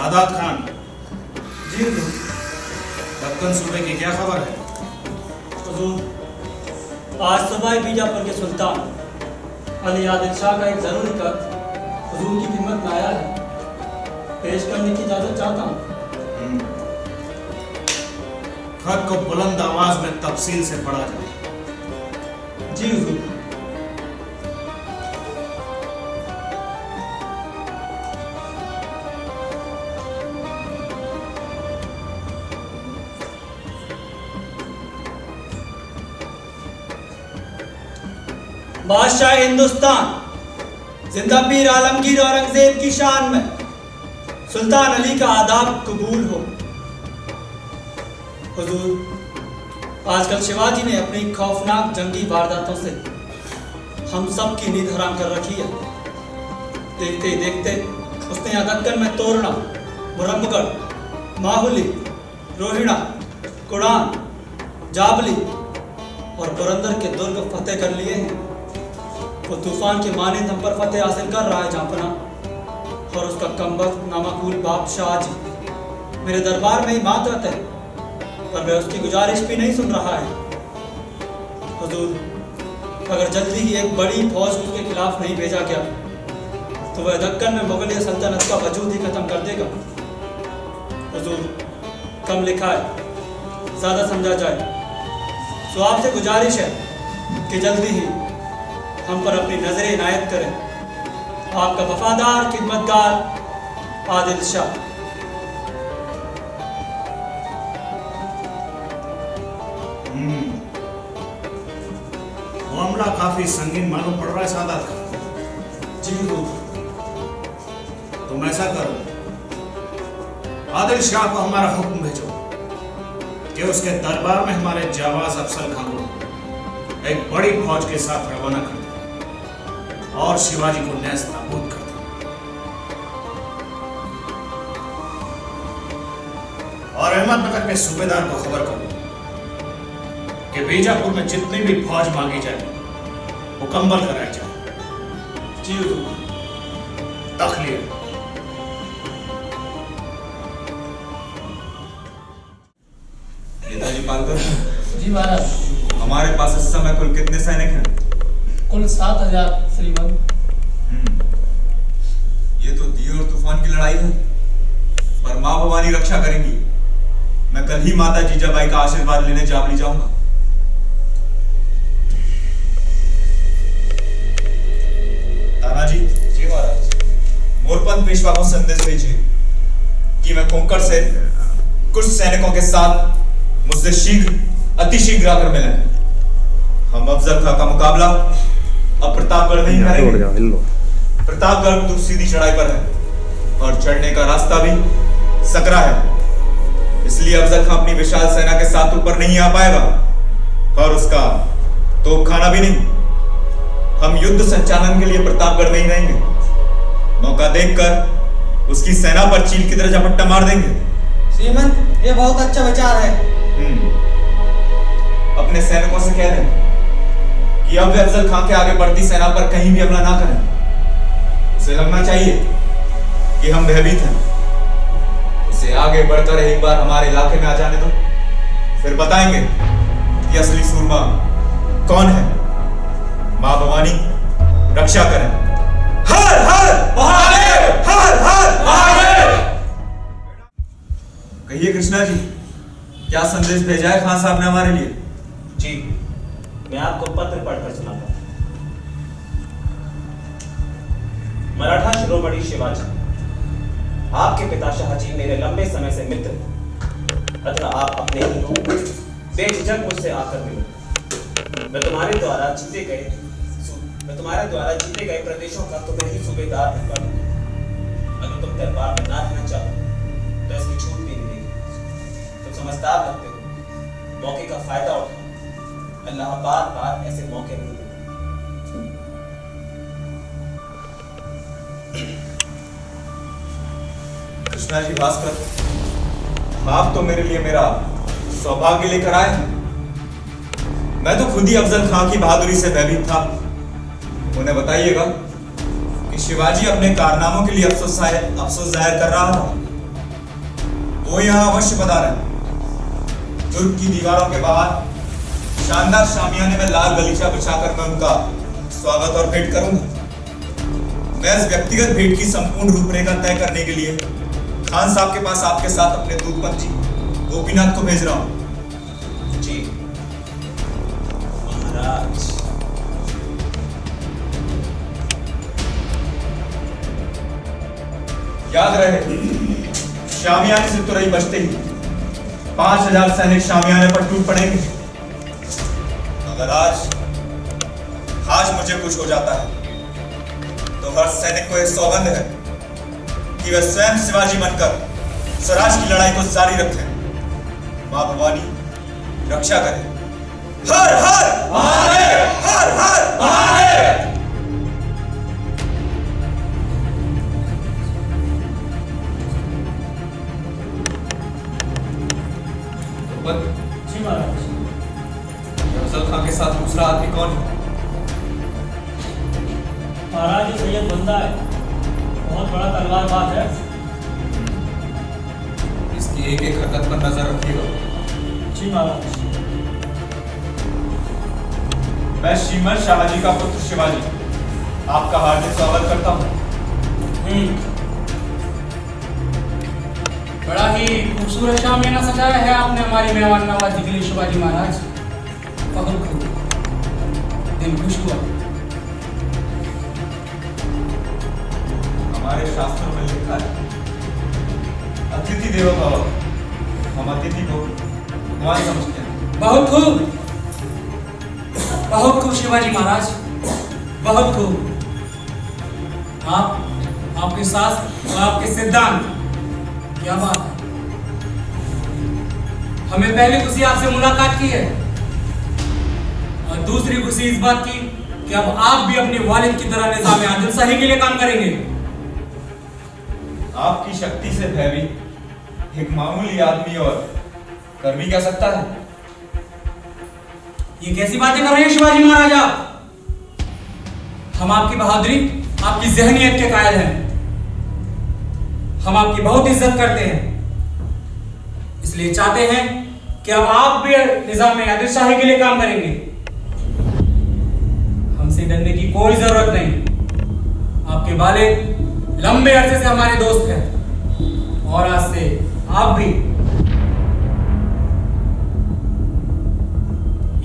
सादात खान, जी हुजूर। दक्कन सूबे की क्या खबर है? हुजूर, आज सुबह बीजापुर के सुल्तान अली आदिल शाह का एक ज़रूरी खत हुजूर की खिदमत में आया है, पेश करने की इजाज़त चाहता हूँ। खत को बुलंद आवाज में तफसील से पढ़ा जाए। जी हुजूर। बादशाह हिंदुस्तान जिंदा पीर आलमगीर औरंगजेब की शान में सुल्तान अली का आदाब कबूल हो। हुजूर, आजकल शिवाजी ने अपनी खौफनाक जंगी वारदातों से हम सब की नींद हराम कर रखी है। देखते ही देखते उसने यहाँ दक्कन में तोरना, मुरम्मगढ़, माहुली, रोहिणा, कुड़ान, जाबली और पुरंदर के दुर्ग फतेह कर लिए हैं। वो तूफान के मानिंद हम पर फतेह हासिल कर रहा है जहाँपना, और उसका कमबख्त नामाकूल बाप शाह जी मेरे दरबार में ही मातरत है, पर वह उसकी गुजारिश भी नहीं सुन रहा है। हुजूर, अगर जल्दी ही एक बड़ी फौज उसके खिलाफ नहीं भेजा गया तो वह दक्कन में मुगलिया सल्तनत का वजूद ही खत्म कर देगा। हुजूर, कम लिखा है, ज़्यादा समझा जाए। तो आपसे गुजारिश है कि जल्दी ही हम पर अपनी नजर इनायत करें। आपका वफादार खिदमतगार आदिल शाह। मामला काफी संगीन मालूम पड़ रहा है सादात खान। जी हुजूर। तुम ऐसा करो, आदिल शाह को हमारा हुक्म भेजो कि उसके दरबार में हमारे जावाज अफसल खान को एक बड़ी फौज के साथ रवाना कर दे और शिवाजी को नेस्त नाबूद कर दे। और अहमदनगर के सूबेदार को खबर करो कि बीजापुर में जितनी भी फौज मांगी जाए मुकम्मल कराई जाए। जी हुजूर। तखलिया। नेताजी पालकर, जी महाराज। हमारे पास इस समय कुल कितने सैनिक हैं? कुल 7,000 श्रीमान। ये तो दिए और तूफान की लड़ाई है, पर माँ भवानी रक्षा करेंगी। मैं कल ही माता जीजाबाई का आशीर्वाद लेने जावली जाऊंगा। तानाजी। जी महाराज। मोरपंथ पेशवा को संदेश भेजिए कि मैं कोंकण से कुछ सैनिकों के साथ मुझसे शीघ्र, अति शीघ्र आकर मिलें। हम अफजल खां का मुकाबला अब प्रतापगढ़ नहीं करेंगे। प्रतापगढ़ तो सीधी चढ़ाई पर है और चढ़ने का रास्ता भी सकरा है, इसलिए अफजल खां अपनी विशाल सेना के साथ ऊपर नहीं आ पाएगा और उसका तोपखाना भी नहीं। हम युद्ध संचालन के लिए प्रतापगढ़ में ही रहेंगे। मौका देखकर उसकी सेना पर चील की तरह झपट्टा मार देंगे। श्रीमंत, ये बहुत अच्छा विचार है। अपने सैनिकों से कह दें कि अब वे अफजल खां के आगे बढ़ती सेना पर कहीं भी हमला ना करें। उसे लगना चाहिए कि हम भयभीत हैं। उसे आगे बढ़कर एक बार हमारे इलाके में आ जाने दो, फिर बताएंगे कि असली सूरमा कौन है। मां भवानी रक्षा करें। हर हर महादेव, हर हर महादेव। कहिए कृष्णा जी, क्या संदेश भेजा है खान साहब ने हमारे लिए? जी, मैं आपको पत्र पढ़कर सुनाता हूं। मराठा शिरोमणि शिवाजी, आपके पिता शाहजी मेरे लंबे समय से मित्र हैं, अतः आप अपने ही हो, बेझिझक मुझसे आकर मिलो। मैं तुम्हारे द्वारा जीते गए प्रदेशों का तुम्हें ही सूबेदार बनवा दूंगा। अगर तुम दरबार में ना रहना चाहो तो इसकी छूट भी नहीं देगी। तुम समझदार लगते हो, मौके का फायदा उठाओ। अल्लाह बार बार ऐसे मौके नहीं देता। कृष्णा जी भास्कर, आप तो मेरे लिए मेरा सौभाग्य लेकर आए हैं। मैं तो खुद ही अफजल खां की बहादुरी से भयभीत था। उन्हें बताइएगा कि शिवाजी अपने कारनामों के लिए अफसोस जाहिर कर रहा था। वो यहाँ अवश्य पधारे। दुर्ग की दीवारों के बाहर शानदार शामियाने में लाल गलीचा बिछाकर मैं उनका स्वागत और भेंट करूंगा। मैं इस व्यक्तिगत भेंट की संपूर्ण रूपरेखा तय करने के लिए खान साहब के पास आपके साथ अपने दूतपंथी गोपीनाथ को भेज रहा हूं। जी महाराज। याद रहे, शामियाने से तुरई बजते ही 5000 सैनिक शामियाने पर टूट पड़ेंगे। अगर आज मुझे कुछ हो जाता है तो हर सैनिक को एक सौगंध है कि वह स्वयं शिवाजी बनकर स्वराज की लड़ाई को जारी रखें। मां भवानी रक्षा करें। हर हर महादेव! हर हर महादेव! जी महाराज। अफजल खान के साथ दूसरा आदमी कौन है? महाराज ये सैयद बंदा है, बहुत बड़ा तलवारबाज है। इसकी एक एक हरकत पर नजर रखिएगा। जी महाराज। मैं श्रीमंत शाहजी का पुत्र शिवाजी आपका हार्दिक स्वागत करता हूँ। बड़ा ही खूबसूरत शामियाना सजाया है आपने हमारी मेहमान नवाजी के लिए शिवाजी महाराज। बहुत खूब, दिल खुश हुआ। हमारे शास्त्रों में लिखा है, अतिथि देवो भव। हम अतिथि को भगवान समझते हैं। बहुत खूब, बहुत खूब शिवाजी महाराज, बहुत खूब। आपके शास्त्र और आपके सिद्धांत, क्या बात है। हमें पहली खुशी आपसे मुलाकात की है और दूसरी खुशी इस बात की कि अब आप भी अपने वालिद की तरह निजाम आदिल शाही के लिए काम करेंगे। आपकी शक्ति से भयभीत एक मामूली आदमी और कर भी क्या सकता है? ये कैसी बातें कर रहे हैं शिवाजी महाराज आप? हम आपकी बहादुरी, आपकी जहनियत के कायल हैं। हम आपकी बहुत इज्जत करते हैं, इसलिए चाहते हैं कि अब आप भी निजाम आदिल शाही के लिए काम करेंगे। हमसे डरने की कोई जरूरत नहीं। आपके वालिद लंबे अरसे से हमारे दोस्त हैं और आज से आप भी।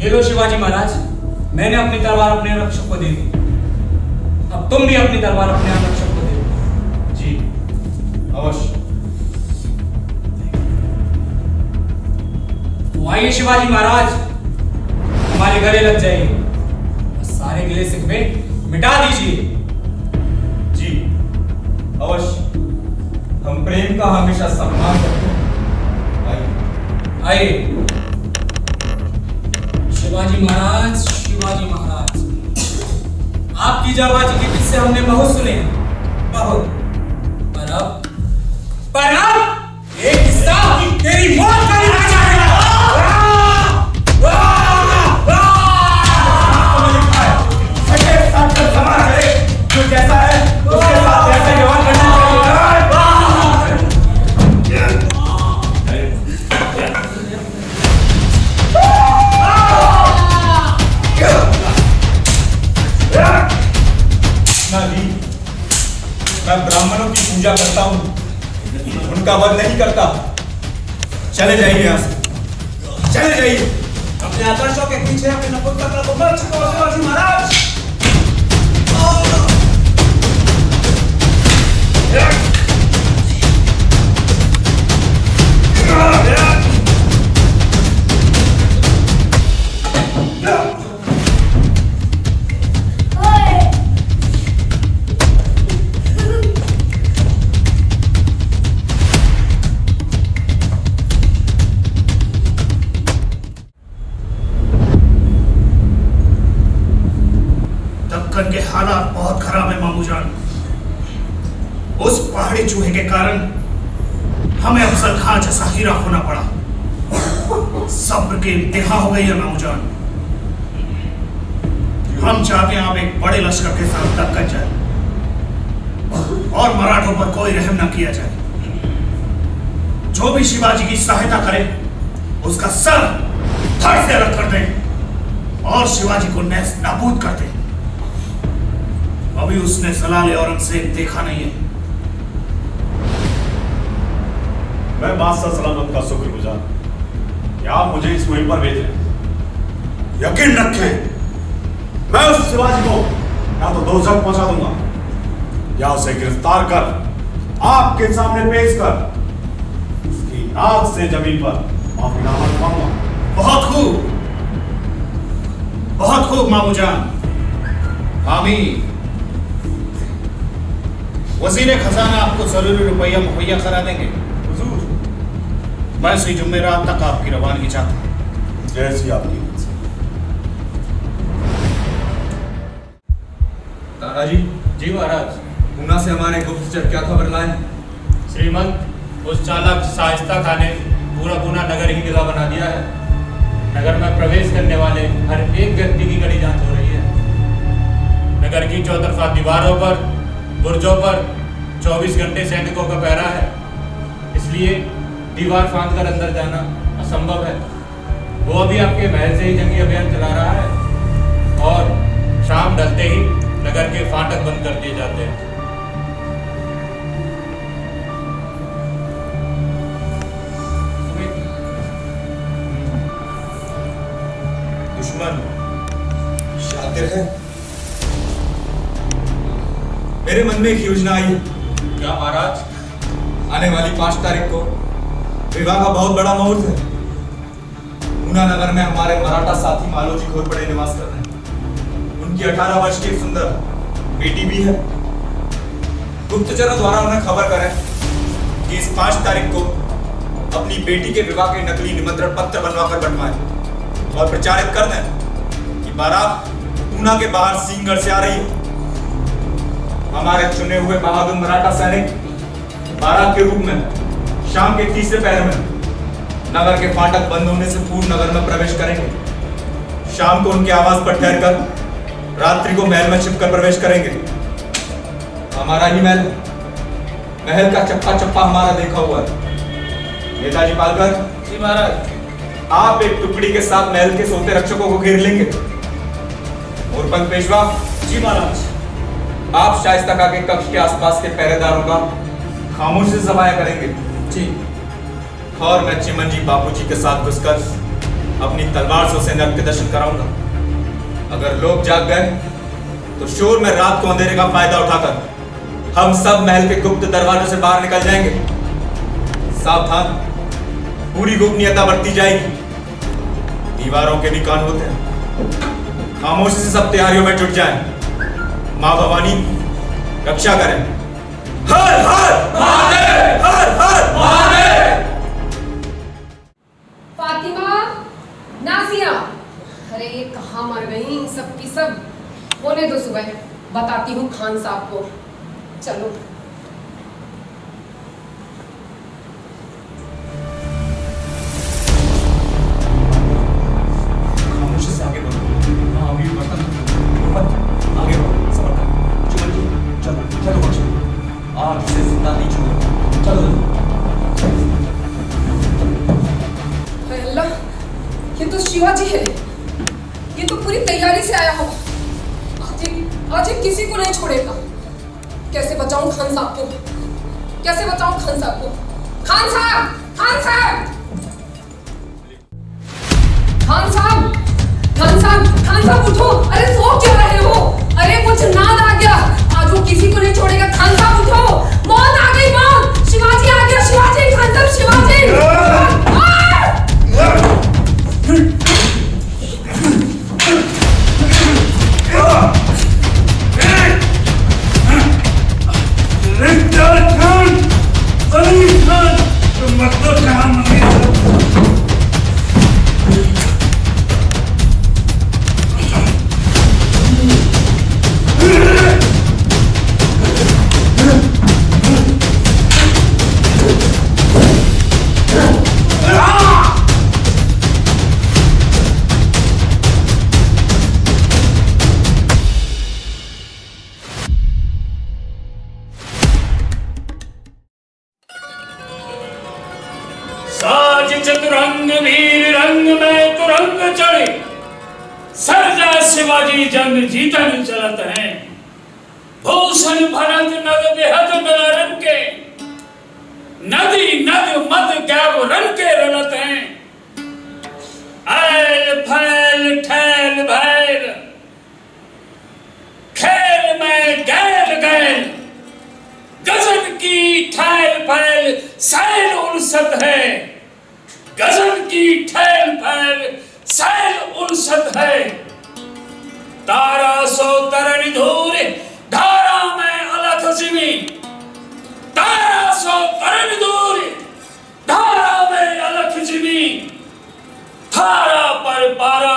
ये लो शिवाजी महाराज, मैंने अपनी तलवार अपने रक्षक को दे दी। अब तुम भी अपनी तलवार अपने रक्षक को दे दो। जी अवश्य। तो आइए शिवाजी महाराज, हमारे गले लग जाइए, सारे गिले शिकवे मिटा दीजिए। जी अवश्य, हम प्रेम का हमेशा सम्मान करते हैं। आइए शिवाजी महाराज, शिवाजी महाराज, आपकी जाबाजी के किस्से हमने बहुत सुने हैं, बहुत। पर अब एक किस्सा तेरी मौत का लिखा जाएगा। जो जैसा है उसके साथ ऐसे व्यवहार करना चाहिए। मैं ब्राह्मणों की पूजा करता हूँ, उनका वध नहीं करता। चले जाइए यहाँ से, चले जाइए। अपने आदर्शों के पीछे अपने नपुंसक को मत छोड़ो शिवाजी महाराज। दक्कन के हालात बहुत खराब है मामूजान। उस पहाड़ी चूहे के कारण हमें अफजल खां जैसा हीरा खोना पड़ा। सब्र की इंतहा हो गई है मामूजान। हम चाहते हैं आप एक बड़े लश्कर के साथ दक्कन जाए और मराठों पर कोई रहम न किया जाए। जो भी शिवाजी की सहायता करे उसका सर धड़ से अलग कर दे और शिवाजी को नैस नाबूद कर दे। अभी उसने जलाल औरंगजेब देखा नहीं है। मैं बादशाह सलामत का शुक्रगुजार कि आप मुझे इस मुहिम पर भेज रहे हैं। यकीन रखें, मैं उस शिवाजी को या तो दोजख पहुंचा दूंगा या उसे गिरफ्तार कर आपके सामने पेश कर उसकी नाक से जमीन पर माफीनामा लिखवाऊंगा। बहुत खूब मामूजान। हामी वजीर खजाना आपको जरूरी रुपया मुहैया करा देंगे। हुजूर, मैं इसी जुमेरात तक आपकी रवानगी चाहता हूं। जैसी आपकी मर्जी। तानाजी जी महाराज। पूना से हमारे गुप्तचर क्या खबर लाए हैं? श्रीमंत, उस चालाक शाइस्ता खान ने पूरा पूना नगर ही किला बना दिया है। नगर में प्रवेश करने वाले हर एक व्यक्ति की कड़ी जांच हो रही है। नगर की चौतरफा दीवारों पर, बुर्जों पर 24 घंटे सैनिकों का पहरा है। इसलिए दीवार फांद कर अंदर जाना असंभव है। वो अभी आपके महल से ही जंगी अभियान चला रहा है और शाम ढलते ही नगर के फाटक बंद कर दिए जाते हैं। दुश्मन शातिर है। मेरे मन में एक योजना आई है। क्या महाराज? आने वाली 5 तारीख को विवाह का बहुत बड़ा मुहूर्त है। पूना नगर में हमारे मराठा साथी मालोजी घोरपड़े निवास कर रहे हैं। उनकी 18 वर्ष की एक सुंदर बेटी भी है। गुप्तचरों द्वारा उन्हें खबर करें कि इस 5 तारीख को अपनी बेटी के विवाह के नकली निमंत्रण पत्र बनवाकर बनवाएं और प्रचारित कर दें कि बारात पूना के बाहर सिंहगढ़ से आ रही है। हमारे चुने हुए बहादुर मराठा सैनिक बारात के रूप में शाम के तीसरे पहर में नगर के फाटक बंद होने से पूर्व नगर में प्रवेश करेंगे। शाम को उनके आवास पर ठहरकर रात्रि को महल में छिपकर प्रवेश करेंगे। हमारा ही महल, महल का चप्पा चप्पा हमारा देखा हुआ है। नेताजी पालकर जी महाराज। आप एक टुकड़ी के साथ महल के सोते रक्षकों को घेर लेंगे। मोरपंख पेशवा जी महाराज। आप शाइस्ता का के कक्ष के आसपास के पहरेदारों का खामोशी से सफाया करेंगे। जी। और मैं चिमन जी बापूजी के साथ घुसकर अपनी तलवार से उसे नर्क के दर्शन कराऊंगा। अगर लोग जाग गए तो शोर में रात को अंधेरे का फायदा उठाकर हम सब महल के गुप्त दरवाजों से बाहर निकल जाएंगे। सावधान, पूरी गोपनीयता बरती जाएगी। दीवारों के भी कान होते हैं। खामोशी से सब तैयारियों में जुट जाएं। माँ भवानी रक्षा करें। हर हर महादेव, हर हर महादेव। फातिमा, नाजिया, अरे ये कहाँ मर गई सब की सब। होने दो, सुबह बताती हूँ खान साहब को। चलो। खामोशी से आगे बढ़ो। हाँ, अभी बर्तन आगे बढ़ो। समझ चलो चलो बच्चों, आग से जिंदा नहीं छोड़ो। चलो। अल्लाह, ये तो शिवाजी है। ये तो पूरी तैयारी से आया हो। आज ये किसी को नहीं छोड़ेगा। कैसे बचाऊं खान साहब को? कैसे बचाऊं खान साहब को? खान साहब, खान साहब, खान साहब, खान साहब, खान साहब उठो। अरे सो क्यों रहे हो? अरे कुछ नाद आ गया। आज वो किसी को नहीं छोड़ेगा। खान साहब उठो। मौत आ गई, मौत। शिवाजी आ गया। शिवाजी, खान साहब, शिवाजी। जंग में तुरंग चढ़े सरजा शिवाजी जंग जीतन चलत हैं। भूषण भरत नद बेहद नरन के नदी नद मद गैव रन के रलत हैं। ऐल फैल ठैल भैल खेल में गैल गैल गजन की ठैल फैल सैल उलसत है। गजन की ठैल फैल सैल उलसत है। तारा सो तरन धूर धारा में अलख जिमी। तारा सो तरन दूर धारा में अलख जिमी। थारा पर पारा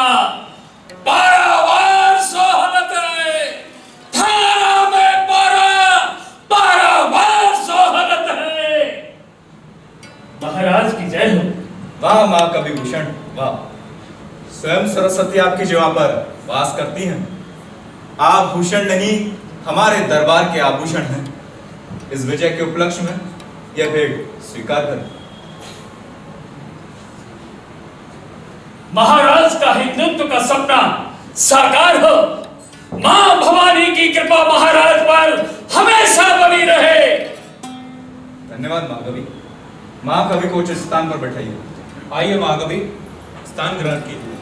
पारावार सोहलत है। थारा में पारा पारावार सोहलत है। महाराज की जय हो। वाह माँ कवि भूषण वाह। स्वयं सरस्वती आपकी जीवा पर वास करती हैं। आप भूषण नहीं हमारे दरबार के आभूषण हैं। इस विजय के उपलक्ष्य में यह भेंट स्वीकार करें। महाराज का हिंदुत्व का सपना साकार हो। मां भवानी की कृपा महाराज पर हमेशा बनी रहे। धन्यवाद माँ कवि। माँ कवि को उचित स्थान पर बैठाइए। आइए महाकवि, स्थान ग्रहण कीजिए।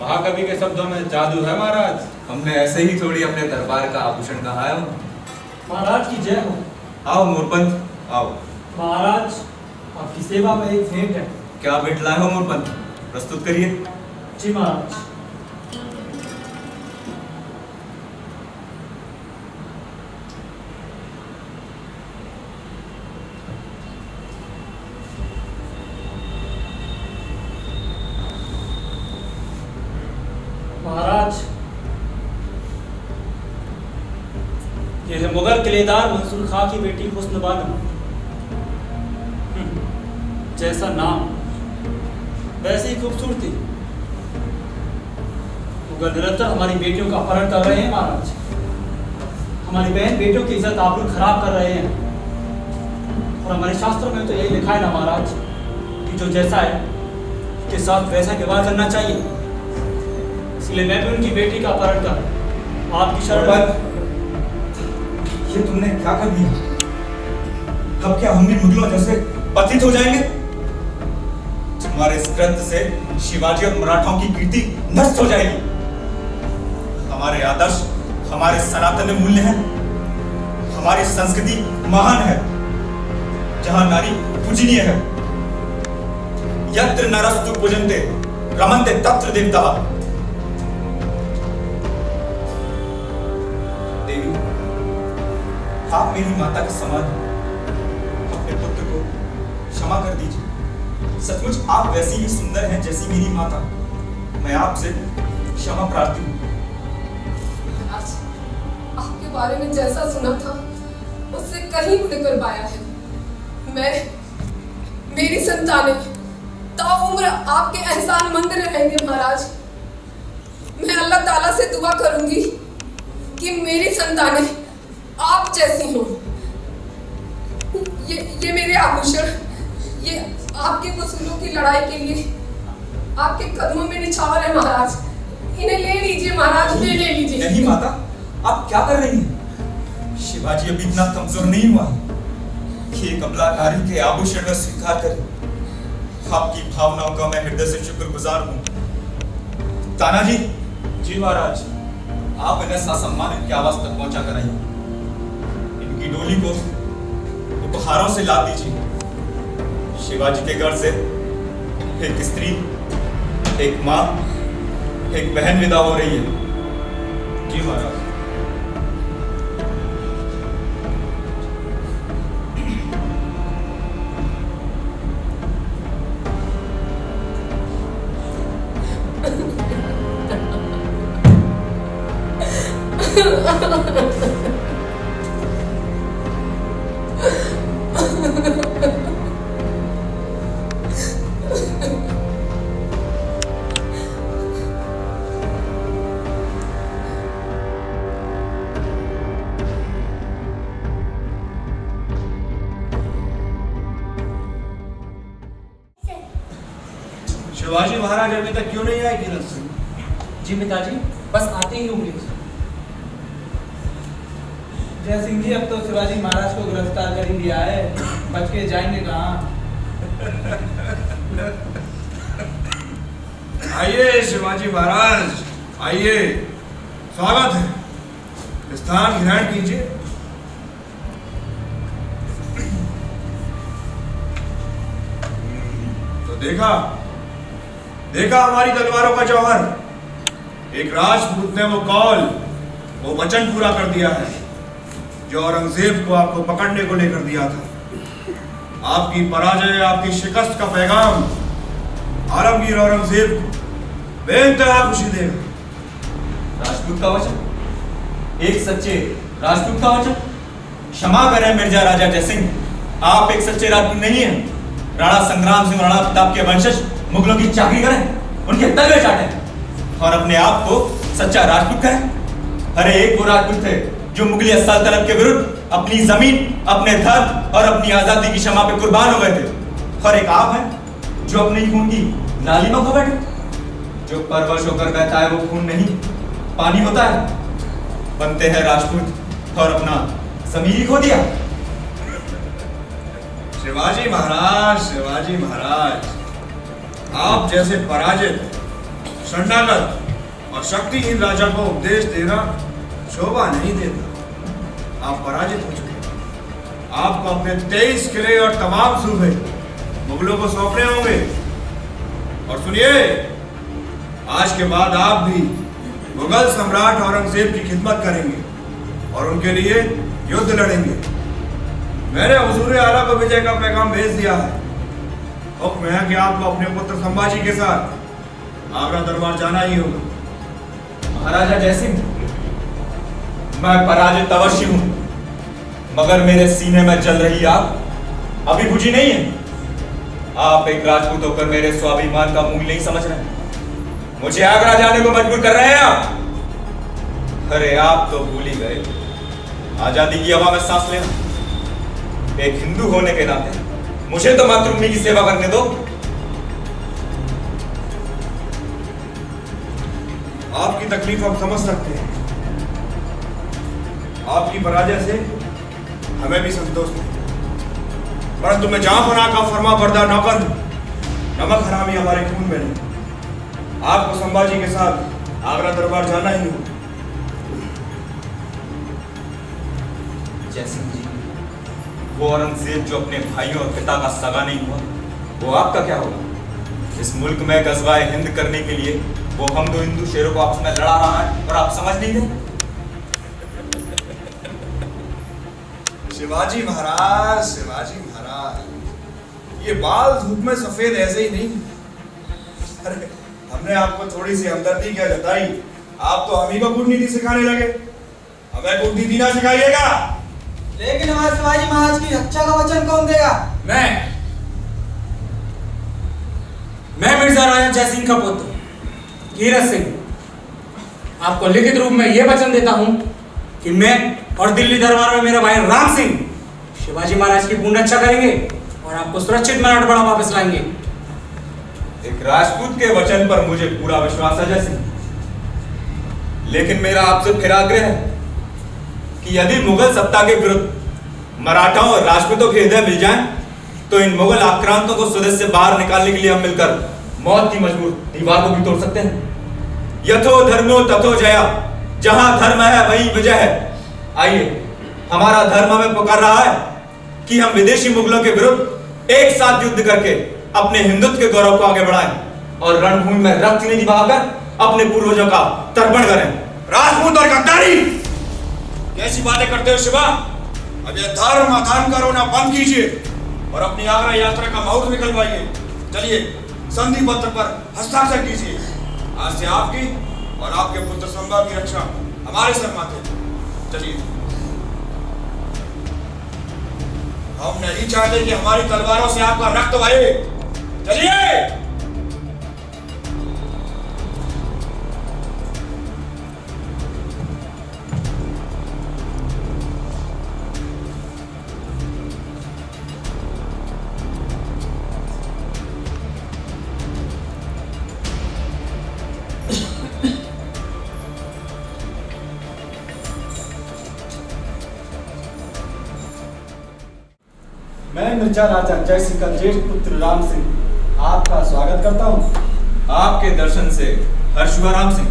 महाकवि के शब्दों में जादू है महाराज। हमने ऐसे ही थोड़ी अपने दरबार का आभूषण कहा है। महाराज की जय हो। आओ मोरपंथ आओ। महाराज आपकी सेवा में एक भेंट है। क्या भेंट लाए हो मोरपंथ, प्रस्तुत करिए। जी महाराज। महाराज यह है मुगल किलेदार मंसूर खां की बेटी हुस्न बानो। जैसा नाम वैसी खूबसूरती। मुगल निरंतर हमारी बेटियों का अपहरण कर रहे हैं महाराज। हमारी बहन बेटियों की इज्जत आबरू खराब कर रहे हैं। और हमारे शास्त्रों में तो यही लिखा है ना महाराज कि जो जैसा है उसके साथ वैसा व्यवहार करना चाहिए। इसलिए मैं भी उनकी बेटी का अपहरण कर आपकी शरण। ये तुमने क्या कर दिया? अब क्या हम भी मुगलों जैसे पतित हो जाएंगे? तुम्हारे इस कृत्य से शिवाजी और मराठाओं की कीर्ति नष्ट हो जाएगी। हमारे आदर्श हमारे सनातन मूल्य हैं। हमारी संस्कृति महान है जहां नारी पूजनीय है। यत्र नरस्तु पूजन्ते रमन्ते तत्र देवताः। देवी आप मेरी माता के समान हैं। अपने पुत्र को क्षमा कर दीजिए। सचमुच आप वैसी ही सुंदर हैं जैसी मेरी माता। मैं आपसे क्षमा प्रार्थी हूँ। आज आपके बारे में जैसा सुना था उससे कहीं बढ़कर पाया है। मेरी संतानें ताउम्र आपके एहसान मंद रहेंगे महाराज। मैं अल्लाह ताला से दुआ करूंगी कि मेरी संतानें आप जैसी हो। ये मेरे आभूषण, ये आपके वसूलों की लड़ाई के लिए आपके कदमों में निछावर है महाराज। इन्हें ले लीजिए महाराज, इन्हें ले लीजिए। नहीं माता, आप क्या कर रही हैं? शिवाजी अभी इतना कमजोर नहीं हुआ कि एक अबला नारी के आभूषण में स्वीकार करे। आपकी भावनाओं का मैं हृदय से शुक्रगुजार हूँ। तानाजी। जी महाराज। आप इन्हें ससम्मान इनके आवास तक पहुंचा कर आइए। इनकी डोली को उपहारों से लाद दीजिए। शिवाजी के घर से एक स्त्री, एक माँ, एक बहन विदा हो रही है। जी महाराज। शिवाजी महाराज अभी तक क्यों नहीं आए किरण सिंह? जी पिताजी, बस आते ही होंगे। जय सिंह जी, अब तो शिवाजी महाराज को गिरफ्तार कर ही लिया है, बच के जाएंगे कहाँ? आइए शिवाजी महाराज, आइए, स्वागत है। स्थान ग्रहण कीजिए। तो देखा हमारी तलवारों का जौहर। एक राजपूत ने वो वचन पूरा कर दिया है जो औरंगजेब को आपको पकड़ने को लेकर दिया था। आपकी पराजय, आपकी शिकस्त का पैगाम आलमगीर औरंगजेब को बेइंतहा खुशी देगा। राजपूत का वचन, एक सच्चे राजपूत का वचन। क्षमा करें मिर्जा राजा जयसिंह, आप एक सच्चे राजपूत नहीं हैं। राणा संग्राम सिंह राणा प्रताप के वंशज मुगलों की चाकरी करें, उनके तलवे चाटें और अपने आप को सच्चा राजपूत कहें। अरे एक वो राजपूत थे जो मुगली सल्तनत के विरुद्ध अपनी जमीन, अपने धर्म और अपनी आजादी की क्षमा पे कुर्बान हो गए थे। और एक आप हैं जो अपने खून की लालिमा खो बैठे। जो परवश होकर बहता है वो खून नहीं, पानी होता है। बनते हैं राजपूत और अपना जमीन ही खो दिया। शिवाजी महाराज, आप जैसे पराजित, शरणागत और शक्तिहीन राजा को उपदेश देना शोभा नहीं देता। आप पराजित हो चुके। आपको अपने 23 किले और तमाम सूबे मुगलों को सौंपने होंगे। और सुनिए, आज के बाद आप भी मुगल सम्राट औरंगजेब की खिदमत करेंगे और उनके लिए युद्ध लड़ेंगे। मैंने हुजूर आला को विजय का पैगाम भेज दिया है। हुक्म है कि आपको अपने पुत्र संभाजी के साथ आगरा दरबार जाना ही होगा। महाराजा जयसिंह, मैं पराजित अवश्य हूं, मगर मेरे सीने में जल रही आग अभी बुझी नहीं है। आप एक राजपूत होकर मेरे स्वाभिमान का मूल्य नहीं समझ रहे। मुझे आगरा जाने को मजबूर कर रहे हैं आप। अरे आप तो भूल ही गए आजादी की हवा में सांस लेना। एक हिंदू होने के नाते मुझे तो मातृभूमि की सेवा करने दो। आपकी तकलीफ हम समझ सकते हैं। आपकी पराजय से हमें भी संतोष नहीं, परंतु मैं जहां पना का फरमा बरदार नौकर हूं। नमक हरामी हमारे खून में नहीं। आपको संभाजी के साथ आगरा दरबार जाना ही होगा। जयसिंह जी, वो औरंगजेब जो अपने भाइयों और पिता का सगा नहीं हुआ, वो आपका क्या होगा? इस मुल्क में गजवाए हिंद करने के लिए वो हम दो हिंदू शेरों को आपस में लड़ा रहा है और आप समझ नहीं रहे। शिवाजी महाराज, ये बाल धूप में सफेद ऐसे ही नहीं। अरे हमने आपको थोड़ी सी हमदर्दी क्या जताई, आप तो हम ही को कूटनीति सिखाने लगे। हमें कूटनीति ना सिखाइएगा। लेकिन हमारे शिवाजी महाराज की रक्षा का वचन कौन देगा? मैं मिर्जा राजा जयसिंह का पुत्र कीरत सिंह आपको लिखित रूप में यह वचन देता हूं कि मैं और दिल्ली दरबार में मेरा भाई राम सिंह शिवाजी महाराज की पूर्ण रक्षा करेंगे और आपको सुरक्षित मराठवाड़ा वापस लाएंगे। एक राजपूत के वचन पर मुझे पूरा विश्वास है जयसिंह, लेकिन मेरा आपसे फिर आग्रह है कि यदि मुगल सत्ता के विरुद्ध मराठाओं और राजपूतों के हृदय मिल जाएं, तो इन मुगल आक्रांतों को स्वदेश से बाहर निकालने के लिए हम मिलकर मौत की मजबूर दीवार को भी तोड़ सकते हैं। यथो धर्मो तथो जया, जहां धर्म है वहीं विजय है। आइए, हमारा धर्म हमें पुकार रहा है कि हम विदेशी मुगलों के विरुद्ध एक साथ युद्ध करके अपने हिंदुत्व के गौरव को आगे बढ़ाएं और रणभूमि में रक्त नहीं बहाकर अपने पूर्वजों का तर्पण करें। राजपूत और गद्दारी कैसी बातें करते हो शिवा? अब ये धर्म अधर्म का रोना बंद कीजिए और अपनी आगरा यात्रा का मुहूर्त निकलवाइए। चलिए संधि पत्र पर हस्ताक्षर कीजिए। आज से आपकी और आपके पुत्र संभा की रक्षा हमारे सर माथे। चलिए, हम नहीं चाहते कि हमारी तलवारों से आपका रक्त बहे। चलिए। मैं मिर्जा राजा जय सिंह का ज्येष्ठ पुत्र राम सिंह आपका स्वागत करता हूँ। आपके दर्शन से हर्ष हुआ राम सिंह।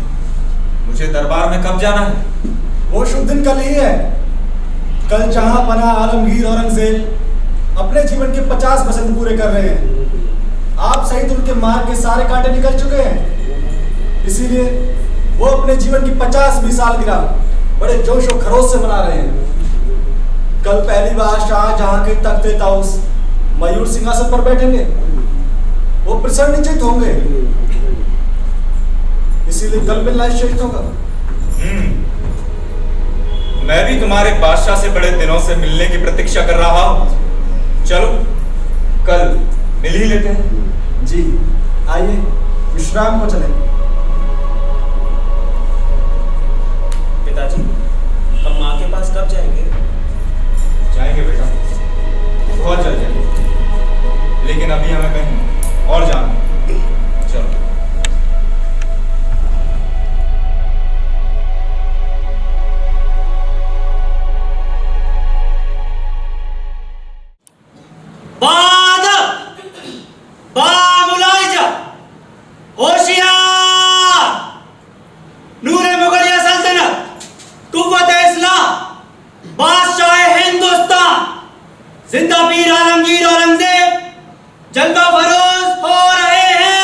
मुझे दरबार में कब जाना है? वो शुभ दिन कल ही है। कल जहां पना आलमगीर औरंगजेब अपने जीवन के 50 बसंत पूरे कर रहे हैं। आप सहित उनके मार्ग के सारे कांटे निकल चुके हैं, इसीलिए वो अपने जीवन की 50वीं सालगिरह बड़े जोश और खरोश से मना रहे हैं। कल पहली बार शाहजहां के तख्ते ताउस मयूर सिंहासन पर बैठेंगे। वो प्रसन्नचित्त होंगे, इसीलिए कल मिलना निश्चित होगा। मैं भी तुम्हारे बादशाह से बड़े दिनों से मिलने की प्रतीक्षा कर रहा हूँ। चलो कल मिल ही लेते हैं। जी आइए विश्राम को चलें। पिताजी, हम माँ के पास कब जाएंगे? जाएंगे बेटा, बहुत जल्द जाएंगे, लेकिन अभी हमें कहीं और जाना है। चलो। नूरे मुगलिया सल्तनत, कुव्वत इस्लाम, बादशाह हिंदुस्तान, जिंदा पीर आलमगीर औरंगजेब जलवा फरोज हो रहे हैं।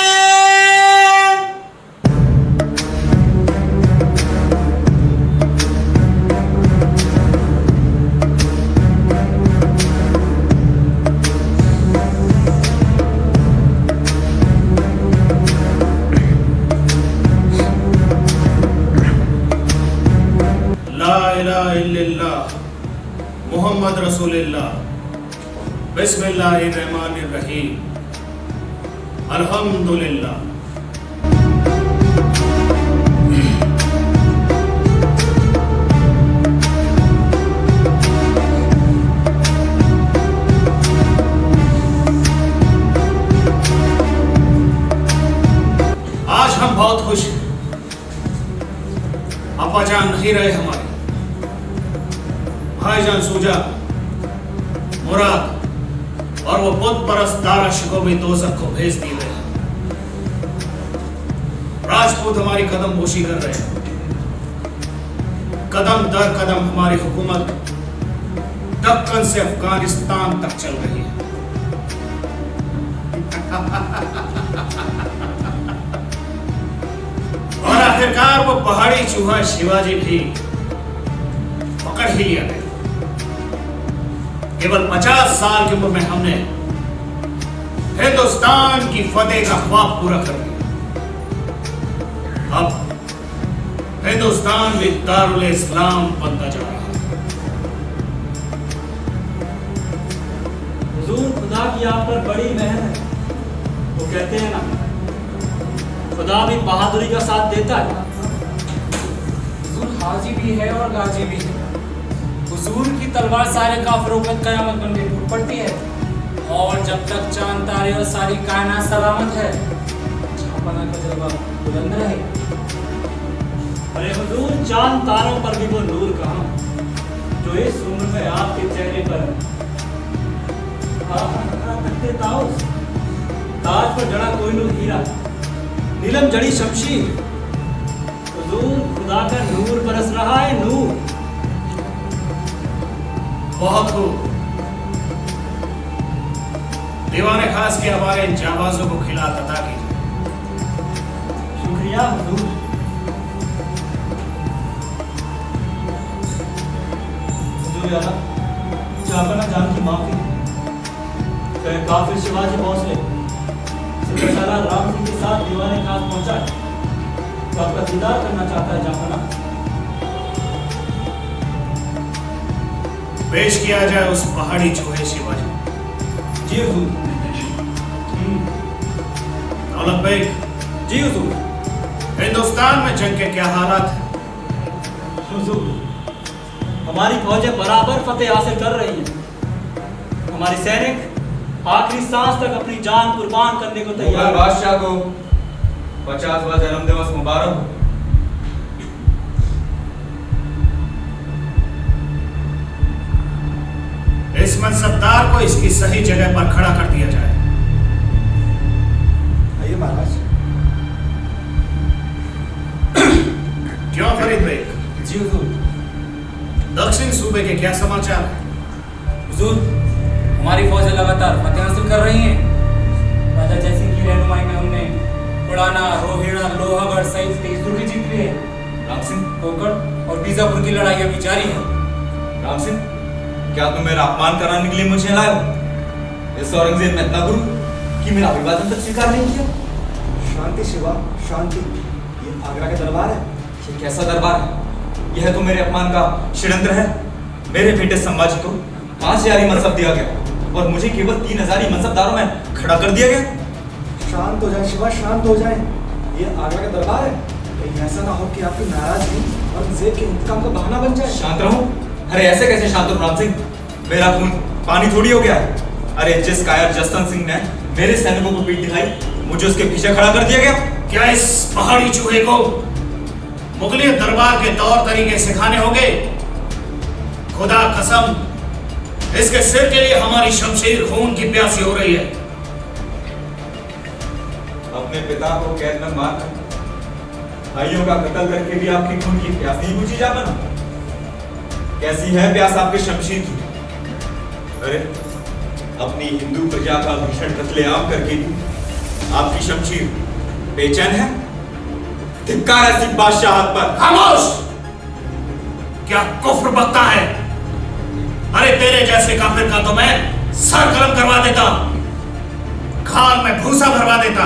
ला इलाहा इल्लल्लाह मुहम्मद रसूलुल्लाह बिस्मिल्लाहिर्रहमानिर्रहीम अल्हम्दुलिल्लाह। आज हम बहुत खुश हैं। अब्बा जान नहीं रहे हमारे, भाईजान सूजा, मुराद और वो बुत परस्त दारा शिको भी दोज़ख को भेज दिए गए। राजपूत हमारी कदम बोशी कर रहे हैं। कदम दर कदम हमारी हुकूमत दक्कन से अफगानिस्तान तक चल रही है। और आखिरकार वो पहाड़ी चूहा शिवाजी भी पकड़ ही लिया गया। केवल 50 साल की उम्र में हमने हिंदुस्तान की फतेह का ख्वाब पूरा कर दिया। अब हिंदुस्तान भी दारुल इस्लाम बनता जा रहा है। हुजूर, खुदा की आप पर बड़ी मेहर है। वो कहते हैं ना, खुदा भी बहादुरी का साथ देता है। हुजूर हाजी भी है और गाजी भी है। हुजूर की तलवार सारे काफिरों पर कयामत बन के टूट पड़ती है, और जब तक चांद तारे और सारी कायनात सलामत है, झापना का जलवा बुलंद रहे। अरे हुजूर, चांद तारों पर भी वो नूर कहाँ जो इस उम्र में आपके चेहरे पर है। ताज पर जड़ा कोहिनूर हीरा, नीलम जड़ी शमशीर। हुजूर, खुदा का नूर बरस रहा है, नूर। बहुत खूब। दीवाने खास के हमारे इन जाबाजों को खिला अता कीजिए। शुक्रिया हुजूर। हुजूर यारा, चापना जान की माफी। काफिर शिवाजी भोसले सिकंदरा राम सिंह के साथ दीवाने खास पहुंचा है, तो आपका दीदार करना चाहता है जाफना। पेश किया जाए उस पहाड़ी चूहे शिवाजी। जी हुजूर। दौलत बेग। जी हुजूर। हिंदुस्तान में जंग के क्या हालात हैं? हुजूर, हमारी फौजें बराबर फतेह हासिल कर रही हैं। हमारे सैनिक आखिरी सांस तक अपनी जान कुर्बान करने को तैयार। बादशाह को 50वां जन्मदिवस मुबारक हो। इस मनसबदार को इसकी सही जगह पर खड़ा कर दिया जाए। आइए महाराज। क्यों फरीद बेग? जी हुजूर। दक्षिण सूबे के क्या समाचार हैं? हुजूर, हमारी फौजें लगातार फतेह हासिल कर रही हैं। राजा जयसिंह की रहनुमाई में हमने पुराना, रोहिड़ा, लोहागढ़ सहित 23 दुर्ग जीत लिए हैं। राम सिंह, कोकड़ और बीजापुर की लड़ाई अभी जारी है। राम सिंह, क्या तुम मेरा अपमान कराने के लिए मुझे लाए हो? इस औरंगजेब में इतना गुरु कि मेरा अभिवादन तक स्वीकार नहीं किया। शांति शिवा, शांति। ये आगरा का दरबार है। ये कैसा दरबार है? यह तो मेरे अपमान का षड्यंत्र है। मेरे बेटे संभाजी को 5000 मनसब दिया गया और मुझे केवल 3000 मनसबदारों में खड़ा कर दिया गया। शांत हो जाए शिवा, शांत हो जाए। ये आगरा का दरबार है। कहीं ऐसा ना हो कि आपकी नाराजगी औरंगजेब के इंतकाम का बहाना बन जाए। शांत रहूं? अरे ऐसे कैसे शांत हूं राम सिंह? मेरा खून पानी थोड़ी हो गया है। अरे जिस कायर जसवंत सिंह ने मेरे सैनिकों को पीठ दिखाई, मुझे उसके पीछे खड़ा कर दिया गया। क्या इस पहाड़ी चूहे को मुगलिय दरबार के तौर तरीके सिखाने होंगे? खुदा कसम, इसके सिर के लिए हमारी शमशीर खून की प्यासी हो रही है। अपने पिता को कैद में मारकर, भाइयों का कत्ल करके भी आपकी खून की प्यास नहीं बुझी जा बना? कैसी है प्यास आपके शमशीर की? अरे अपनी हिंदू प्रजा का भीषण कत्लेआम करके भी आपकी शमशीर बेचैन है? धिक्कार ऐसी बादशाहत पर। खामोश! क्या कुफ्र बकता है? अरे तेरे जैसे काफिर का तो मैं सर कलम करवा देता, खाल में भूसा भरवा देता,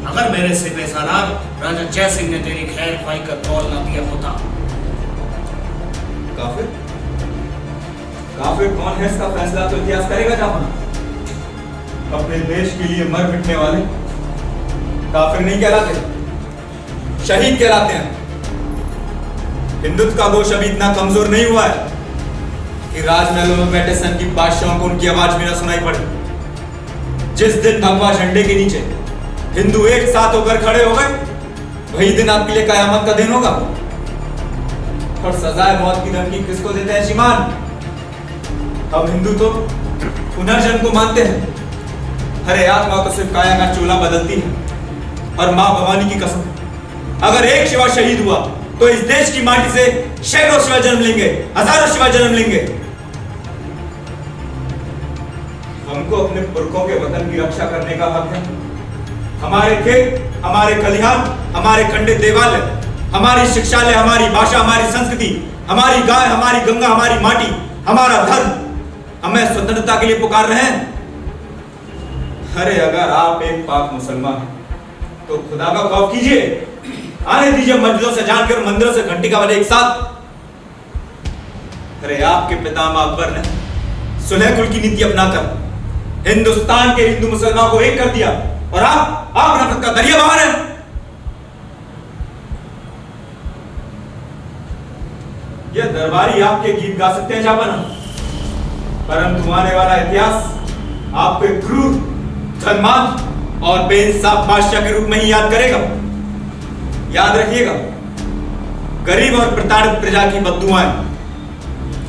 अगर मेरे सिपह सालार राजा जय सिंह ने तेरी खैर ख्वाही का तौल ना दिया होता। काफिर? काफिर कौन है इसका फैसला तो इतिहास करेगा जापाना। अपने देश के लिए मर मिटने वाले काफिर नहीं कहलाते, शहीद कहलाते हैं। हिंदुत्व का गोश अभी इतना कमजोर नहीं हुआ है कि राजमहलों में बैठे सन की बादशाहों को उनकी आवाज भी ना सुनाई पड़े। जिस दिन भगवा झंडे के नीचे हिंदू एक साथ होकर खड़े हो गए, वही दिन आपके लिए कयामत का दिन होगा। और सजाए मौत की धमकी किसको देते हैं श्रीमान? हम हिंदू तो पुनर्जन्म को मानते हैं। अरे आत्मा तो सिर्फ काया का चूल्हा बदलती है। और मां भवानी की कसम, अगर एक शिवा शहीद हुआ तो इस देश की माटी से सैकड़ों शिवा जन्म लेंगे, हजारों शिवा जन्म लेंगे। हमको अपने पुरखों के वतन की रक्षा करने का हक है। हमारे खेत, हमारे खलिहान, हमारे खंडित देवालय, हमारी शिक्षालय, हमारी भाषा, हमारी संस्कृति, हमारी गाय, हमारी गंगा, हमारी माटी, हमारा धर्म हमें स्वतंत्रता के लिए पुकार रहे हैं। अरे अगर आप एक पाक मुसलमान हैं तो खुदा का खौफ कीजिए। आने दीजिए मस्जिदों से जानकर, मंदिरों से घंटी का वाले एक साथ। अरे आपके पितामह अकबर ने सुलह कुल की नीति अपनाकर हिंदुस्तान के हिंदू मुसलमानों को एक कर दिया और आप नफरत का दरिया बहा रहे हैं। यह दरबारी आपके गीत गा सकते हैं जापाना, परंतु आने वाला इतिहास आपको एक क्रूर, धनवान और बेइंसाफ बादशाह के रूप में ही याद करेगा। याद रखिएगा, गरीब और प्रताड़ित प्रजा की बद्दुआएं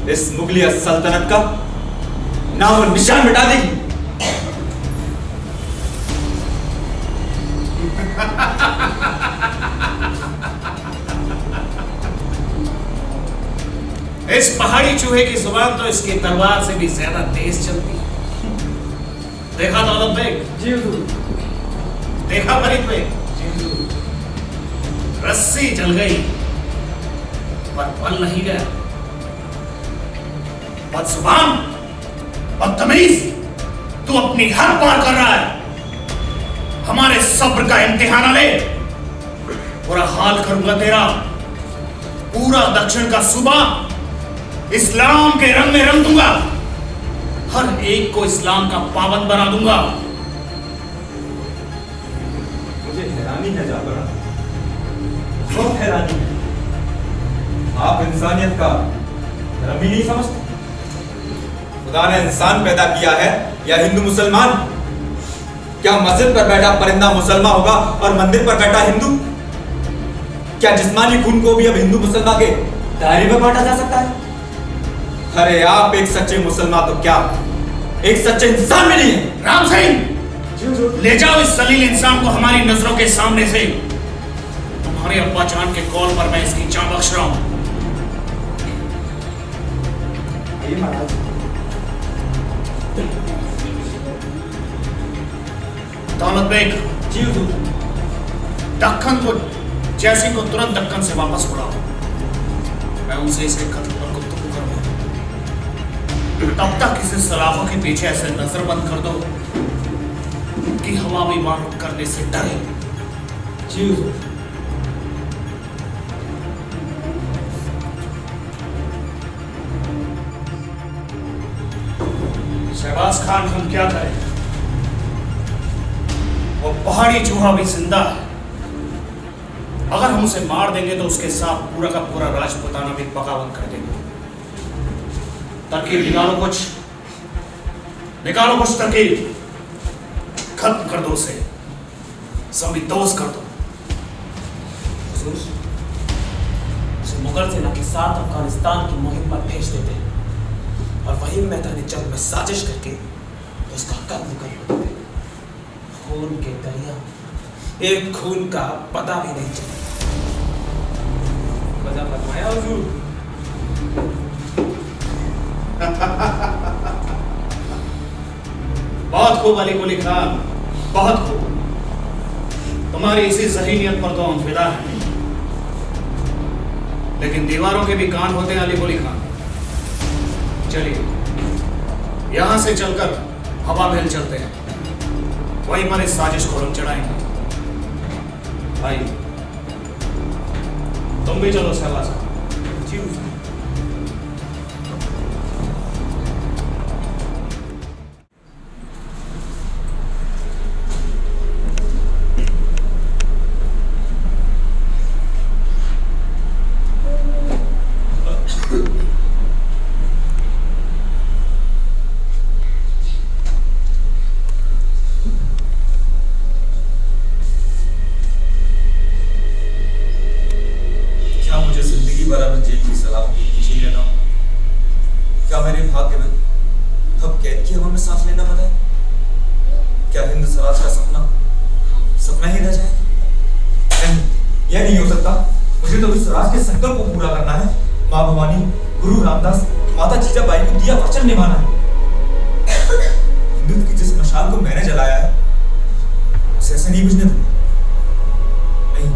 इस मुगलिया सल्तनत का नाम और निशान मिटा देगी। इस पहाड़ी चूहे की जुबान तो इसकी तलवार से भी ज्यादा तेज चलती है। देखा दौलत बेग? जी हुजूर। देखा फरीद बेग? जी हुजूर। रस्सी जल गई पर बल नहीं गया। बदजुबान, बदतमीज, तू अपनी हद पार कर रहा है। हमारे सब्र का इम्तिहान ले, बुरा हाल करूंगा तेरा। पूरा दक्षिण का सूबा इस्लाम के रंग में रंग दूंगा, हर एक को इस्लाम का पाबंद बना दूंगा। मुझे हैरानी है जाबरा, बहुत हैरानी है। आप इंसानियत का धर्म ही नहीं समझते। खुदा ने इंसान पैदा किया है या हिंदू मुसलमान? क्या मस्जिद पर बैठा परिंदा मुसलमान होगा और मंदिर पर बैठा हिंदू? क्या जिस्मानी खून को भी अब हिंदू मुसलमान के दायरे में बांटा जा सकता है? अरे आप एक सच्चे मुसलमान तो क्या, एक सच्चे इंसान भी नहीं है। राम सिंह, ले जाओ इस जलील इंसान को हमारी नजरों के सामने से। तुम्हारे अब्बा जान के कॉल पर मैं इसकी जान बख्श रहा हूं। महाराज दौलत बेग, जी हुजूर। दक्कन को, जैसी को तुरंत दक्कन से वापस बुलाओ। मैं उनसे इसके कत्ल पर गुफ्तगू करूंगा। तब तक इसे सलाखों के पीछे ऐसे नजरबंद कर दो कि हवा भी मार करने से डरे। जी हुजूर। शहबाज खान, हम क्या करें? वो पहाड़ी चूहा भी जिंदा है। अगर हम उसे मार देंगे तो उसके साथ पूरा का पूरा राजपुताना भी बगावत कर देंगे। तरकीब निकालो कुछ तरकीब। खत्म कर दो उसे, समितोष कर दो। हुजूर, उसे मुगल सेना के साथ अफगानिस्तान की मुहिम पर भेज देते हैं और वही मैदान जंग में साजिश करके उसका कत्ल कर देते हैं। खून के दरिया, एक खून का पता भी नहीं चला। मजा फरमाया हुजूर। बहुत खूब अली कुली खान, बहुत खूब। तुम्हारी इसी ज़हीनियत पर तो हम फिदा हैं। लेकिन दीवारों के भी कान होते हैं अली कुली खान। चलिए यहां से चलकर हवा महल चलते हैं, वहीं पर इस साजिश को रंग चढ़ाएंगे। भाई तुम भी चलो शहबाज साहब। जी हुजूर। निभाना है। हिंदुत्व की जिस मशाल को मैंने जलाया है उसे ऐसे नहीं बुझने दूंगा। नहीं,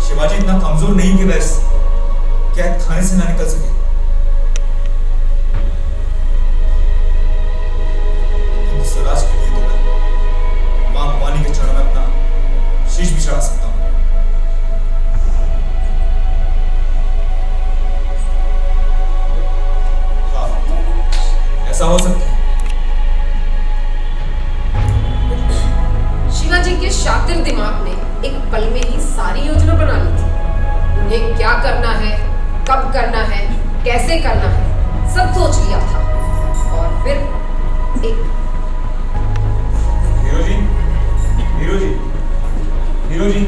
शिवाजी इतना कमजोर नहीं कि वह कैद खाने से ना निकल सके। हिंदू स्वराज के लिए तो मैं मां भवानी के चरणों में अपना शीश भी चढ़ा सकता हूं। ऐसा हो सकता है। शिवाजी के शातिर दिमाग ने एक पल में ही सारी योजना बना ली थी। उन्हें क्या करना है, कब करना है, कैसे करना है, सब सोच लिया था। और फिर एक हीरो जी, हीरो जी, हीरो जी,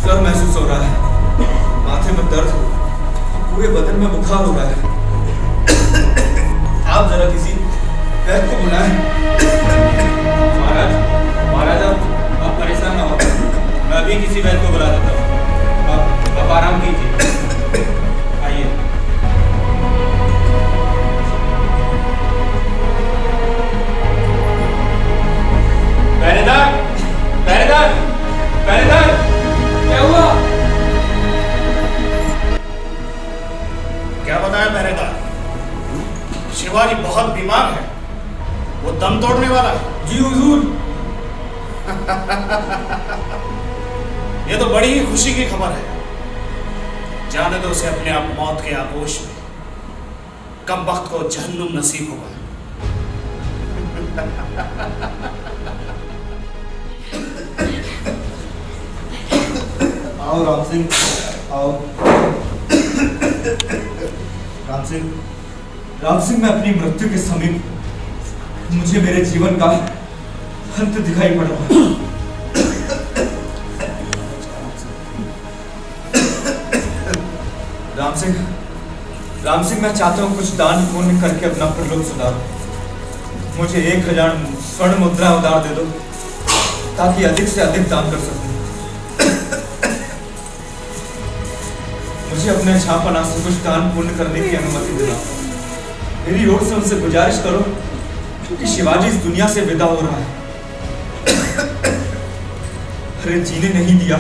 सर महसूस हो रहा है, माथे में दर्द, पूरे बदन में बुखार हो रहा है। आप जरा किसी वैद्य को बुलाएं। महाराज आप परेशान ना हो, मैं अभी किसी वैद्य को बुला देता हूँ। आप आराम कीजिए, आइए। पहरेदार, पहरेदार, पहरेदार, क्या हुआ? क्या बताया पहरेदार? शिवाजी बहुत बीमार है, वो दम तोड़ने वाला है। जी हुजूर। ये तो बड़ी ही खुशी की खबर है। जाने दो उसे अपने आप मौत के आगोश में। कब वक्त को जहन्नुम नसीब होगा। आओ राम सिंह, आओ। राम सिंह, मैं अपनी मृत्यु के समीप, मुझे मेरे जीवन का अंत दिखाई पड़ रहा है। राम सिंह, मैं चाहता हूँ कुछ दान पुण्य करके अपना प्रलोभ सुधारो। मुझे 1000 स्वर्ण मुद्रा उधार दे दो ताकि अधिक से अधिक दान कर सकूं। मुझे अपने झापना से कुछ दान पुण्य करने की अनुमति दिला। मेरी ओर से उनसे गुजारिश करो कि शिवाजी इस दुनिया से विदा हो रहा है। अरे जीने नहीं दिया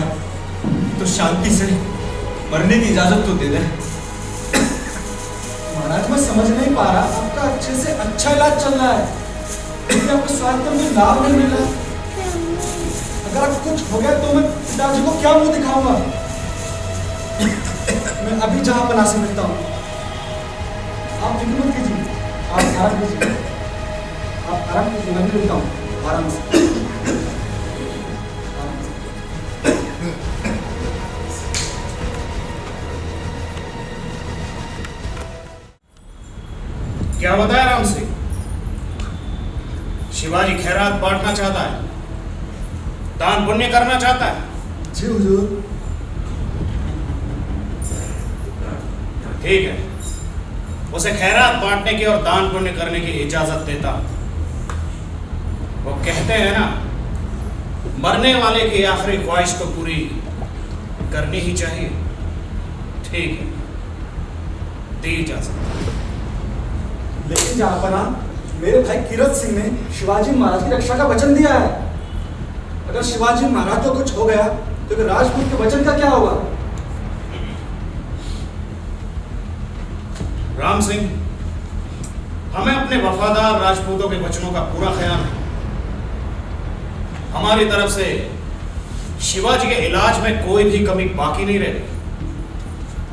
तो शांति से मरने की इजाजत तो दे दे। महाराज, मैं समझ नहीं पा रहा, आपका अच्छे से अच्छा इलाज चल रहा है लेकिन आपको स्वास्थ्य में लाभ नहीं मिल रहा। अगर आप कुछ हो गया तो मैं पिताजी को क्या मुंह दिखाऊंगा? मैं अभी जहां पना से मिलता हूँ। आप फिक्र मत कीजिए, आप आराम कीजिए, आप आराम कीजिए, मैं भी मिलता हूँ आराम से। क्या बताया राम सिंह? शिवाजी खैरात बांटना चाहता है, दान पुण्य करना चाहता है। जी हुजूर। ठीक है, उसे खैरात बांटने की और दान पुण्य करने की इजाजत देता। वो कहते हैं ना, मरने वाले की आखिरी ख्वाहिश तो पूरी करनी ही चाहिए। ठीक है, दी इजाजत। लेकिन जहांपना, मेरे भाई कीरत सिंह ने शिवाजी महाराज की रक्षा का वचन दिया है। अगर शिवाजी महाराज को कुछ हो गया तो फिर राजपूत के वचन का क्या होगा? राम सिंह, हमें अपने वफादार राजपूतों के वचनों का पूरा ख्याल है। हमारी तरफ से शिवाजी के इलाज में कोई भी कमी बाकी नहीं रहेगी।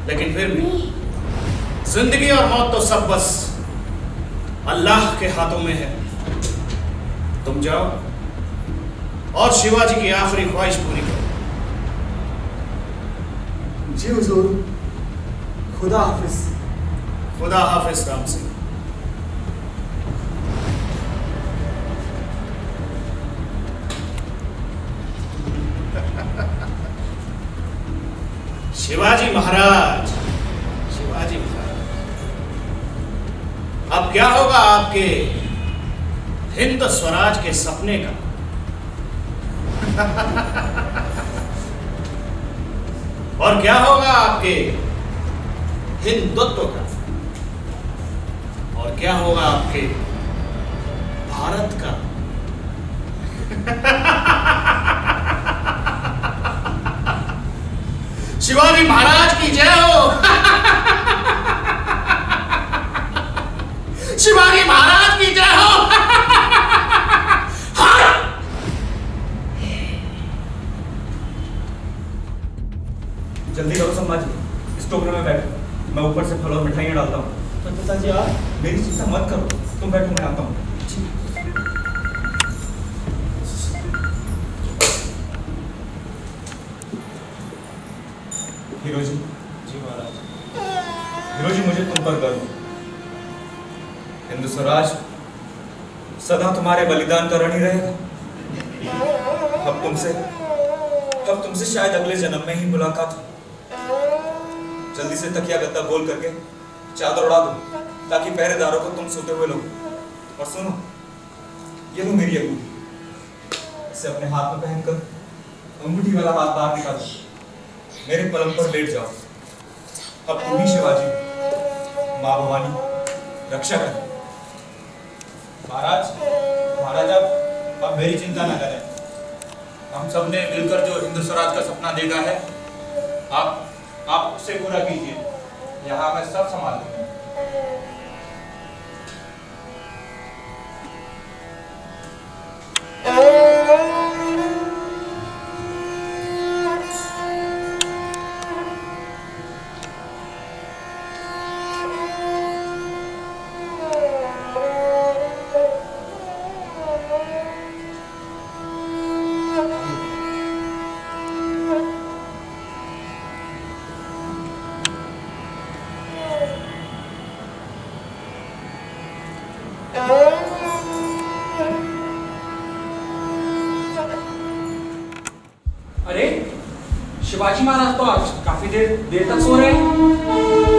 लेकिन फिर भी जिंदगी और मौत तो सब बस अल्लाह के हाथों में है। तुम जाओ और शिवाजी की आखिरी ख्वाहिश पूरी करो। जी हुजूर, खुदा हाफिज। खुदा हाफिज राम सिंह। शिवाजी महाराज, शिवाजी महाराज, अब क्या होगा आपके हिंद स्वराज के सपने का? और क्या होगा आपके हिंदुत्व का? और क्या होगा आपके भारत का? शिवाजी महाराज की जय हो। शिवाजी महाराज की जय हो। जल्दी करो संभाजी, इस टोकरे में बैठो। मैं ऊपर से फल और मिठाइयाँ डालता हूँ। तो पिताजी आप मेरी चिंता मत करो, तुम बैठो, मैं आता हूँ। हीरो जी। जी महाराज। हीरो जी, मुझे तुम पर गर्व है। हिंदू स्वराज सदा तुम्हारे बलिदान का ऋण ही रहेगा। अब तुमसे शायद अगले जन्म में ही मुलाकात हो। जल्दी से तकिया गद्दा गोल करके चादर उड़ा दो ताकि पहरेदारों को तुम सोते हुए लो। और सुनो, ये लो मेरी अंगूठी, इसे अपने हाथ में पहनकर अंगूठी वाला हाथ बाहर निकाल दो। मेरे पलंग पर लेट जाओ। अब तुम ही शिवाजी, माँ भवानी रक्षा कर। महाराज अब मेरी चिंता न करें। हम सब ने मिलकर जो हिंदू स्वराज का सपना देखा है, आप उससे पूरा कीजिए। यहाँ मैं सब संभाल लूंगा। अरे शिवाजी महाराज तो आज काफी देर तक सो रहे हैं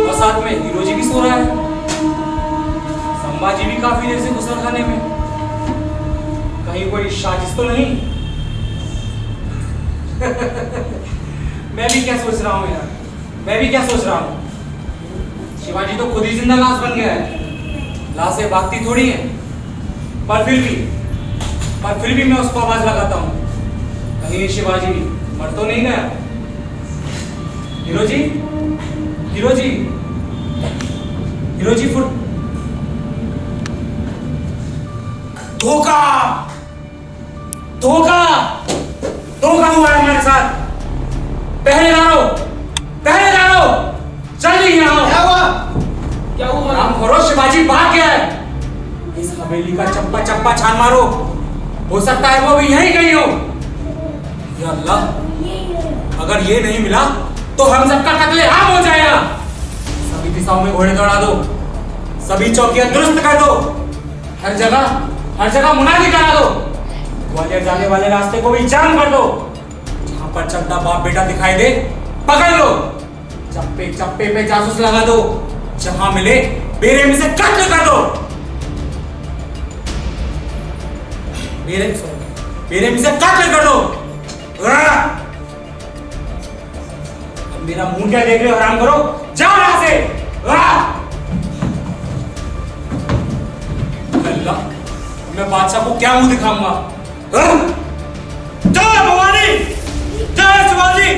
और साथ में हीरो जी भी सो रहा है। संभाजी भी काफी देर से गुसल खाने में। कहीं कोई साजिश तो नहीं? मैं भी क्या सोच रहा हूँ यार, मैं भी क्या सोच रहा हूँ। शिवाजी तो खुद ही जिंदा लाश बन गया है। लाशें भागती थोड़ी हैं, पर फिर भी मैं उसको आवाज लगाता हूँ, कहीं शिवाजी मर तो नहीं गया। हीरो जी, हीरो जी, हीरो जी फुट। धोखा, धोखा, धोखा हुआ है हमारे साथ। पहरेदारों, पहरेदारों, जल्दी यहाँ आओ। क्या हुआ? राम खोरो, शिवाजी भाग गया है। इस हवेली का चप्पा चप्पा छान मारो, हो सकता है वो भी यहीं कहीं हो। या अल्लाह, अगर ये नहीं मिला तो हम सबका कत्लेआम हो जाएगा। सभी दिशाओं में घोड़े दौड़ा दो, सभी चौकियां दुरुस्त कर दो, हर जगह मुनादी करा दो। ग्वालियर जाने वाले रास्ते को भी जाम कर दो। जहां पर चलता बाप बेटा दिखाई दे पकड़ लो। चप्पे चप्पे पे जासूस लगा दो, जहां मिले बेरहमी से कत्ल कर दो। बेरहमी से कत्ल कर दो। मेरा मुंह क्या देख रहे हो, हराम करो, जाओ यहां से। अल्लाह, मैं बादशाह को क्या मुंह दिखाऊंगा? जय भवानी, जय शिवाजी।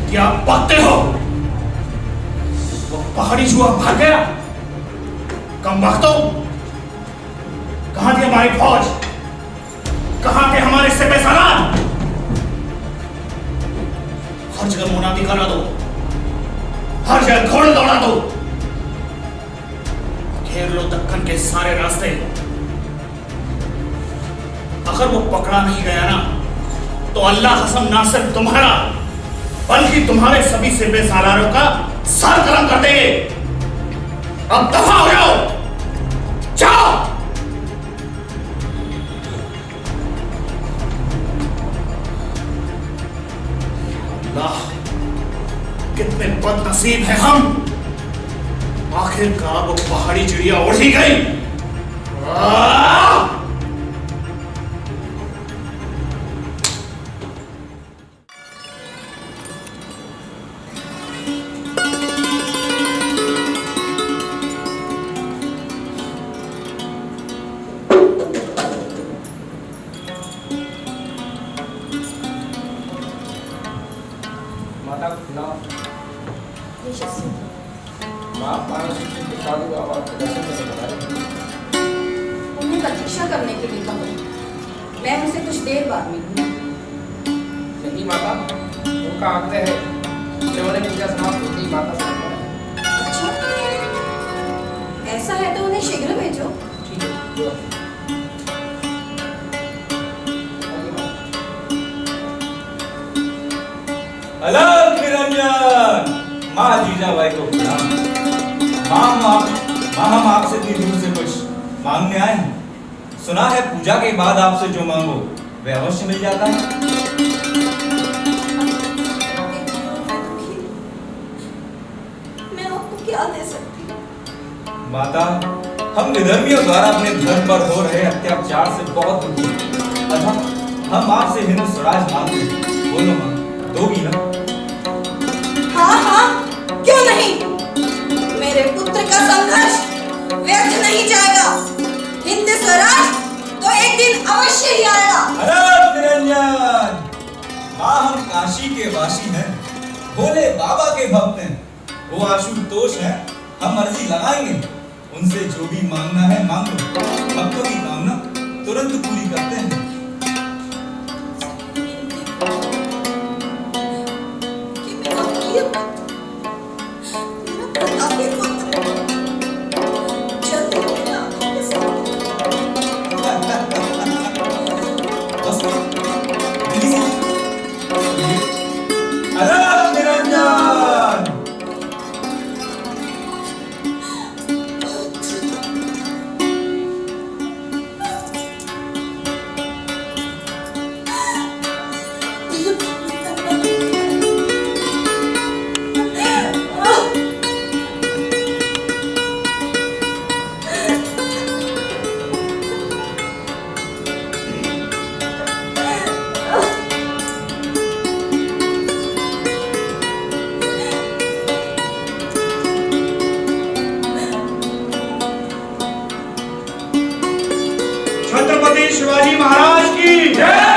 क्या बातें हो? वो पहाड़ी जुआ भाग गया? कम वक्तों, कहां थी हमारी फौज? कहां थे हमारे सिपह सालार? हर जगह मुनादी करा दो, हर जगह घोड़े दौड़ा दो, घेर लो दक्कन के सारे रास्ते। अगर वो पकड़ा नहीं गया ना, तो अल्लाह कसम ना सिर्फ तुम्हारा बल्कि तुम्हारे सभी सिपह सालारों का सर कलम कर देंगे। अब दफा हो जाओ, जाओ। अल्लाह, कितने बदनसीब हैं हम। आखिरकार वो पहाड़ी चिड़िया उड़ ही गई। उन्हें प्रतीक्षा करने के लिए कहो, मैं उनसे कुछ देर बाद मिलूंगी। नहीं माता, उनका आग्रह है कि उन्हें पूजा समाप्त होते ही माता से मिलना है। अच्छा, ऐसा है तो उन्हें शीघ्र भेजो। ठीक है। अलग निरंजन, माँ जीजाबाई को प्रणाम। माँ हम आपसे इतनी दूर से कुछ मांगने आए हैं। सुना है पूजा के बाद आपसे जो मांगो वह अवश्य मिल जाता है। मैं आपको क्या दे सकती? माता, हम विधर्मियों द्वारा अपने धर्म पर हो रहे अत्याचार से बहुत दुखी हैं। अतः हम आपसे हिंदू स्वराज मांगते हैं। बोलो माँ, दोगी ना? हाँ हाँ, क्यों नहीं? मेरे पुत्र का संघर्ष व्यर्थ नहीं जाएगा। हिंद स्वराज तो एक दिन अवश्य ही आएगा। अलग निरंजन, माँ हम काशी के वासी हैं, भोले बाबा के भक्त हैं। वो आशुतोष हैं, हम अर्जी लगाएंगे। उनसे जो भी मांगना है मांग लो। भक्तों की कामना तुरंत पूरी करते हैं। अलग निरंजन, शिवाजी महाराज की जय।